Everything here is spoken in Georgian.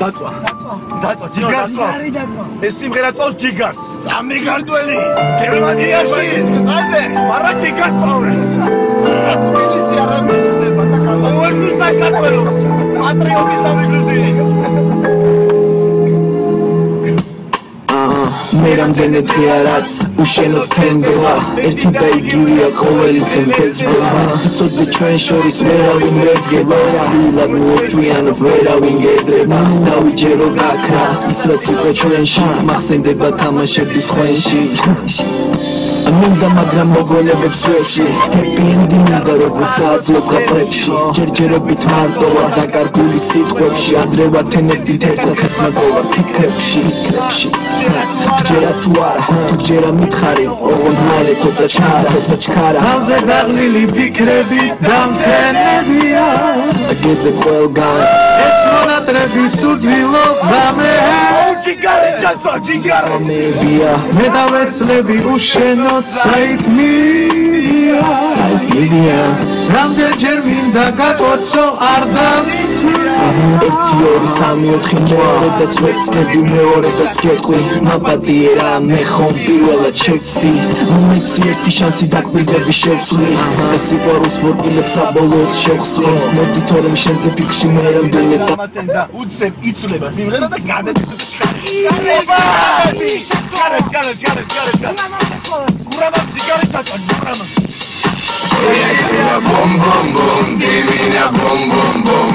დაწვა ჯიგარს ეს სიმღერა წავს ჯიგარს სამი ქართველი გერმანიაში გზაზე მარა ჯიგარს წავს თბილისი არ ამეწდება და ხალხი ორი საქართველოს პატრიოტი სამი გრუზინის მე რამდენი დღეა რაც უშენო თენდლა ერთი და იგივეა ყოველი თემთესბლა ცოტა ჩვენ შორის ვერავინ ვერგება ვილად მოუჭვიან ვერავინ გედრება დავიჯერო გაქრა ის რაც იყო ჩვენში მახსენდება თამაშების ხვენში მინდა მაგრამ მოგონებებს ვერში happy ending და როგორც აწოს ხაფრებში ჯერჯერობით მარტოა დაკარგული სიტყვებში ადრევა თენებდით ერთად ხესმაგოვა ფიქრებში ჯერა თუ არა თუ ჯერა მითხარი ოღონდ მალე ცოტა ჩქარა თავზე დაღლილი ფიქრები დამთენებია აგეძე ყველგან ეს მონატრები სუძილო ღამე ჯიგარი ჩაცვა ჯიგარი მე დავესლები უშენო საითმია რამდენჯერ მინდა გაკოცო არ დამითია 1 2 3 4 მეორედაც ვეცდები მეორედაც გეტყვი მაპატიერა მე ხომ პირველად შევცდი მომეცი ერთი შანსი დაკვირდები შევცვლი და სიყვარულს მორგილებს საბოლოოდ შევხსნი მოდი თორემ შენზე ფიქში მე რამდენი და უცებ იცვლება სიმღერა და გადადის Bom bom bom, divina bom bom bom,